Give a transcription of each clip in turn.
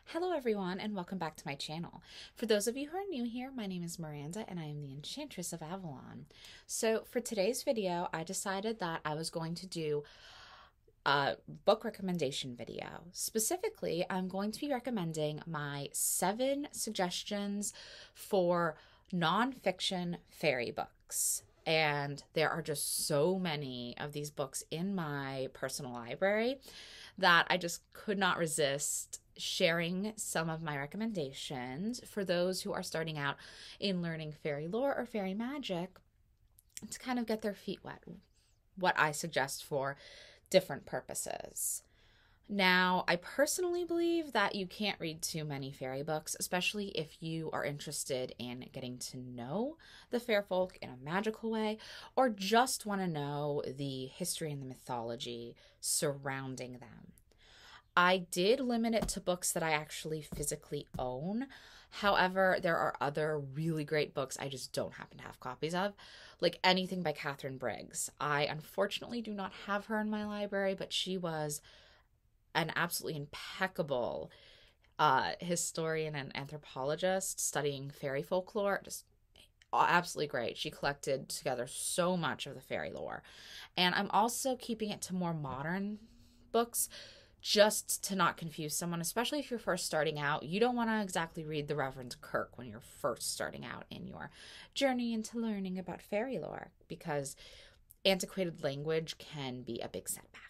Hello everyone and welcome back to my channel. For those of you who are new here, my name is Miranda and I am the Enchantress of Avalon. So for today's video, I decided that I was going to do a book recommendation video. Specifically, I'm going to be recommending my 7 suggestions for nonfiction fairy books. And there are just so many of these books in my personal library that I just could not resist sharing some of my recommendations for those who are starting out in learning fairy lore or fairy magic to kind of get their feet wet. What I suggest for different purposes. Now, I personally believe that you can't read too many fairy books, especially if you are interested in getting to know the fair folk in a magical way, or just want to know the history and the mythology surrounding them. I did limit it to books that I actually physically own. However, there are other really great books I just don't happen to have copies of, like anything by Catherine Briggs. I unfortunately do not have her in my library, but she was an absolutely impeccable historian and anthropologist studying fairy folklore. Just absolutely great. She collected together so much of the fairy lore. And I'm also keeping it to more modern books just to not confuse someone, especially if you're first starting out. You don't want to exactly read the Reverend Kirk when you're first starting out in your journey into learning about fairy lore, because antiquated language can be a big setback.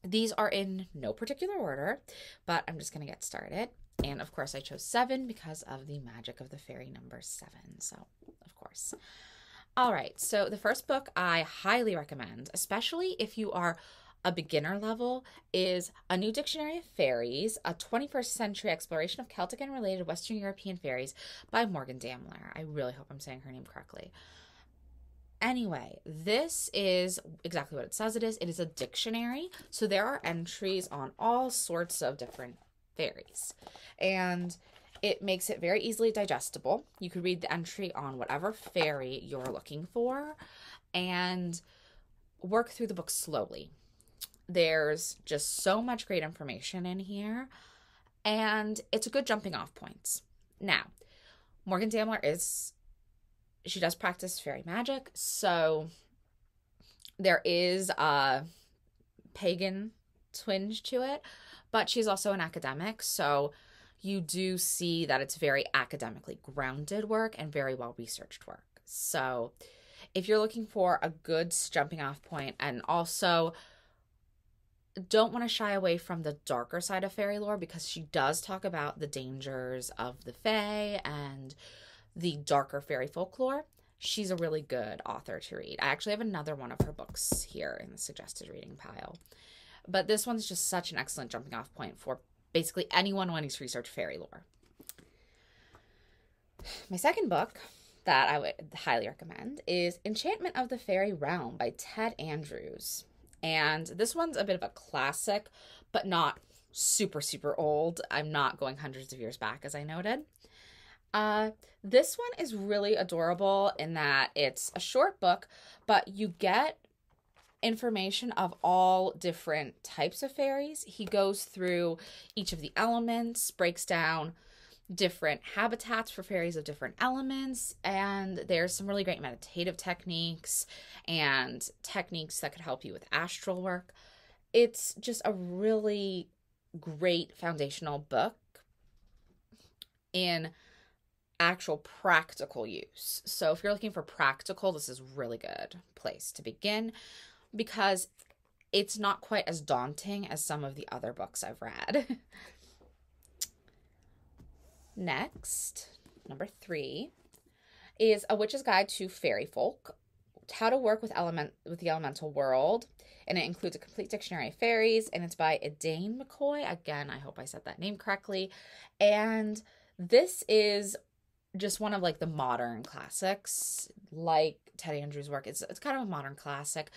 These are in no particular order, but I'm just going to get started. And of course, I chose 7 because of the magic of the fairy number 7. So, of course. All right, so the first book I highly recommend, especially if you are a beginner level, is A New Dictionary of Fairies, a 21st Century Exploration of Celtic and Related Western European Fairies by Morgan Damler. I really hope I'm saying her name correctly. Anyway, this is exactly what it says it is. It is a dictionary, so there are entries on all sorts of different fairies. And it makes it very easily digestible. You could read the entry on whatever fairy you're looking for and work through the book slowly. There's just so much great information in here, and it's a good jumping off point. Now, Morgan Damler she does practice fairy magic, so there is a pagan twinge to it, but she's also an academic, so you do see that it's very academically grounded work and very well researched work. So if you're looking for a good jumping off point, and also don't want to shy away from the darker side of fairy lore, because she does talk about the dangers of the fae and the darker fairy folklore, she's a really good author to read. I actually have another one of her books here in the suggested reading pile. But this one's just such an excellent jumping off point for basically anyone wanting to research fairy lore. My second book that I would highly recommend is Enchantment of the Fairy Realm by Ted Andrews. And this one's a bit of a classic, but not super, super old. I'm not going hundreds of years back, as I noted. This one is really adorable in that it's a short book, but you get information of all different types of fairies. He goes through each of the elements, breaks down different habitats for fairies of different elements, and there's some really great meditative techniques and techniques that could help you with astral work. It's just a really great foundational book in actual practical use. So if you're looking for practical, this is a really good place to begin, because it's not quite as daunting as some of the other books I've read. Next, number 3, is A Witch's Guide to Fairy Folk, How to Work with the Elemental World, and it includes a complete dictionary of fairies, and it's by Edane McCoy. Again, I hope I said that name correctly. And this is just one of like the modern classics, like Ted Andrews' work. It's kind of a modern classic.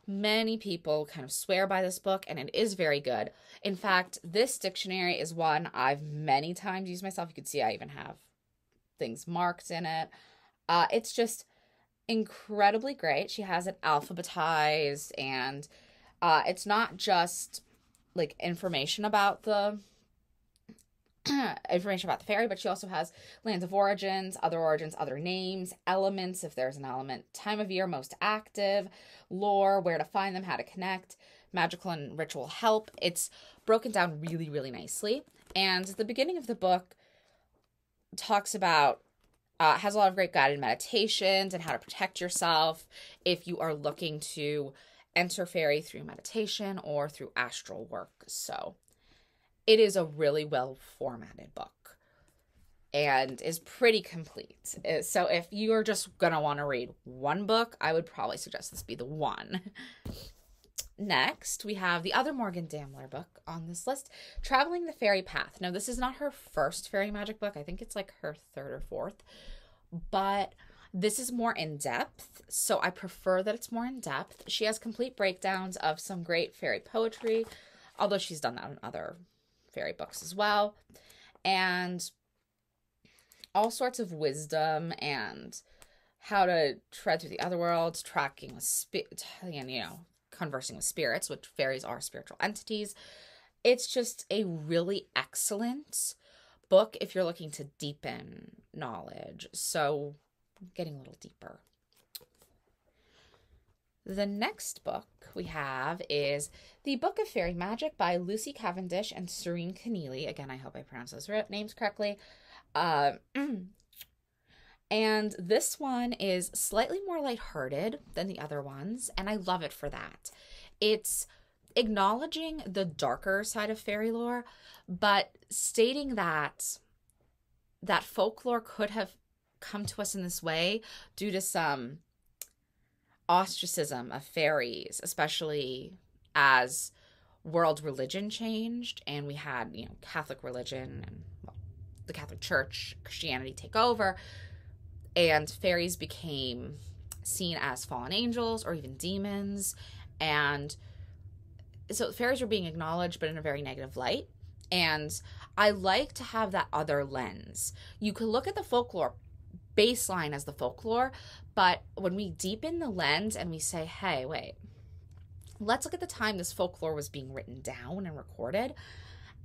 Many people kind of swear by this book, and it is very good. In fact, this dictionary is one I've many times used myself. You can see I even have things marked in it. It's just incredibly great. She has it alphabetized, and it's not just like information about the information about the fairy, but she also has lands of origins, other names, elements, if there's an element, time of year most active, lore, where to find them, how to connect, magical and ritual help. It's broken down really, really nicely. And the beginning of the book talks about, has a lot of great guided meditations and how to protect yourself if you are looking to enter fairy through meditation or through astral work. So it is a really well formatted book and is pretty complete. So if you are just going to want to read one book, I would probably suggest this be the one. Next, we have the other Morgan Damler book on this list, Traveling the Fairy Path. Now, this is not her first fairy magic book. I think it's like her third or fourth, but this is more in-depth, so I prefer that it's more in-depth. She has complete breakdowns of some great fairy poetry, although she's done that in other fairy books as well, and all sorts of wisdom and how to tread through the other worlds, tracking with conversing with spirits, which fairies are spiritual entities. It's just a really excellent book if you're looking to deepen knowledge. So getting a little deeper. The next book we have is The Book of Fairy Magic by Lucy Cavendish and Serene Keneally. Again, I hope I pronounced those names correctly. And this one is slightly more lighthearted than the other ones, and I love it for that. It's acknowledging the darker side of Faerylore, but stating that folklore could have come to us in this way due to some ostracism of fairies, especially as world religion changed and we had, Catholic religion and the Catholic Church, Christianity take over, and fairies became seen as fallen angels or even demons. And so fairies were being acknowledged, but in a very negative light. And I like to have that other lens. You could look at the folklore baseline as the folklore, but when we deepen the lens and we say, hey, wait, let's look at the time this folklore was being written down and recorded,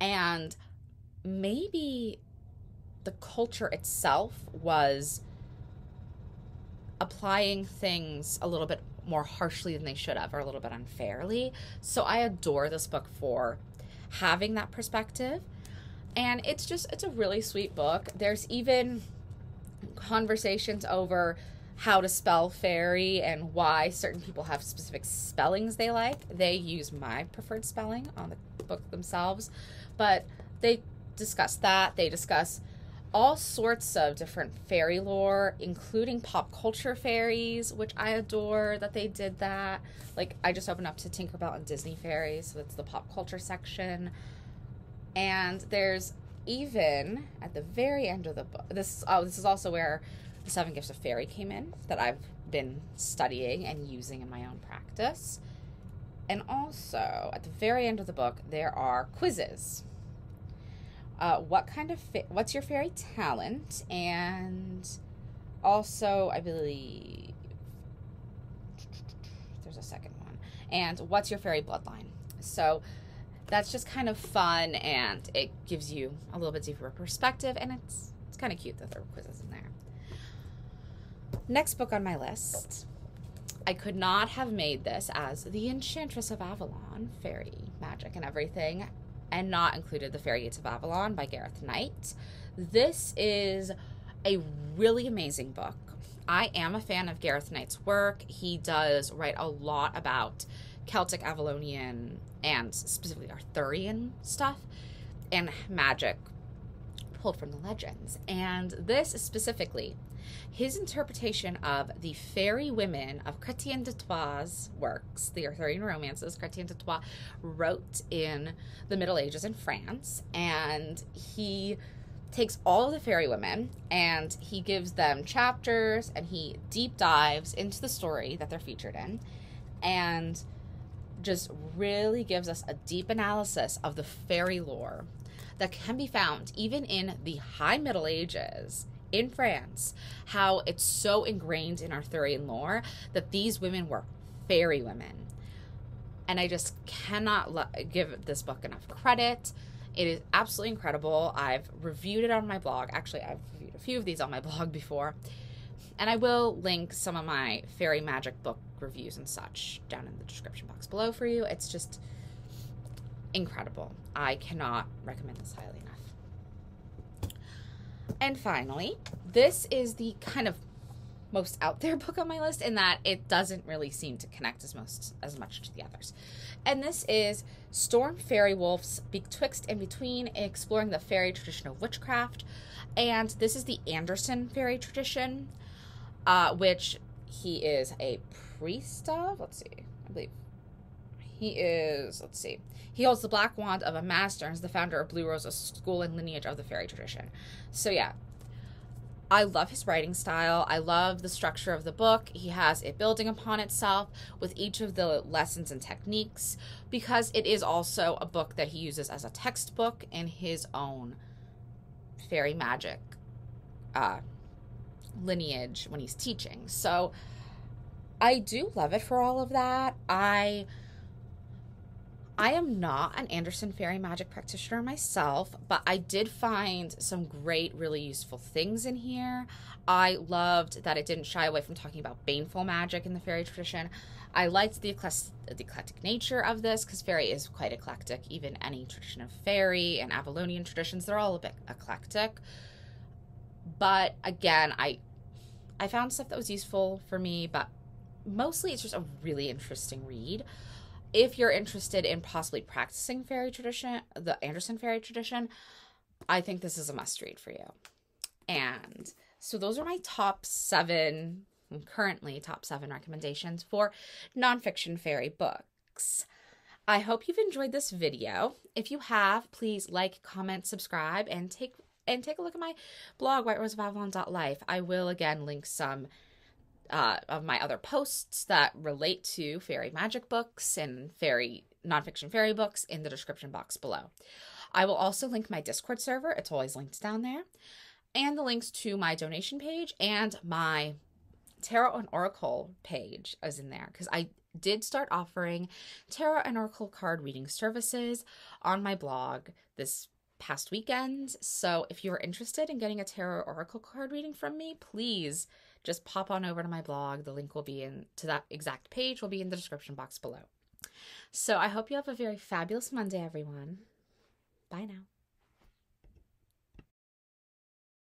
and maybe the culture itself was applying things a little bit more harshly than they should have, or a little bit unfairly. So I adore this book for having that perspective. And it's a really sweet book. There's even conversations over how to spell fairy and why certain people have specific spellings they like. They use my preferred spelling on the book themselves, but they discuss that. They discuss all sorts of different fairy lore, including pop culture fairies, which I adore that they did that. Like, I just opened up to Tinkerbell and Disney fairies, so it's the pop culture section. And there's even, at the very end of the book, this is also where the 7 Gifts of Fairy came in, that I've been studying and using in my own practice. And also, at the very end of the book, there are quizzes. What's your fairy talent? And also, I believe there's a second one. And what's your fairy bloodline? So that's just kind of fun, and it gives you a little bit deeper perspective, and it's kind of cute that there are quizzes in there. Next book on my list, I could not have made this as The Enchantress of Avalon, fairy magic and everything, and not included The Faery Witches of Avalon by Gareth Knight. This is a really amazing book. I am a fan of Gareth Knight's work. He does write a lot about Celtic, Avalonian, and specifically Arthurian stuff, and magic pulled from the legends. And this is specifically his interpretation of the fairy women of Chrétien de Troyes' works, the Arthurian romances Chrétien de Troyes wrote in the Middle Ages in France. And he takes all of the fairy women and he gives them chapters and he deep dives into the story that they're featured in, and just really gives us a deep analysis of the fairy lore that can be found even in the High Middle Ages in France, how it's so ingrained in Arthurian lore that these women were fairy women. And I just cannot give this book enough credit. It is absolutely incredible. I've reviewed it on my blog. Actually, I've reviewed a few of these on my blog before. And I will link some of my fairy magic book reviews and such down in the description box below for you. It's just incredible. I cannot recommend this highly enough. And finally, this is the kind of most out there book on my list in that it doesn't really seem to connect as much to the others. And this is Storm Fairy Wolves Betwixt and Between, exploring the fairy tradition of witchcraft. And this is the Anderson fairy tradition, which he is a priest of. Let's see, I believe he is, let's see, he holds the black wand of a master and is the founder of Blue Rose, a school and lineage of the fairy tradition. So yeah, I love his writing style. I love the structure of the book. He has it building upon itself with each of the lessons and techniques, because it is also a book that he uses as a textbook in his own fairy magic lineage when he's teaching. So I do love it for all of that. I am not an Anderson fairy magic practitioner myself, but I did find some great, really useful things in here. I loved that it didn't shy away from talking about baneful magic in the fairy tradition. I liked the eclectic nature of this, because fairy is quite eclectic. Even any tradition of fairy and Avalonian traditions, they're all a bit eclectic. But again, I found stuff that was useful for me, but mostly it's just a really interesting read. If you're interested in possibly practicing fairy tradition, the Anderson fairy tradition, I think this is a must read for you. And so those are my currently top 7 recommendations for nonfiction fairy books. I hope you've enjoyed this video. If you have, please like, comment, subscribe, and take a look at my blog, whiteroseofavalon.life. I will again link some of my other posts that relate to fairy magic books and nonfiction fairy books in the description box below. I will also link my Discord server. It's always linked down there. And the links to my donation page and my tarot and oracle page is in there, because I did start offering tarot and oracle card reading services on my blog this past weekend. So if you're interested in getting a tarot or oracle card reading from me, please just pop on over to my blog. The link will be to that exact page will be in the description box below. So I hope you have a very fabulous Monday, everyone. Bye now.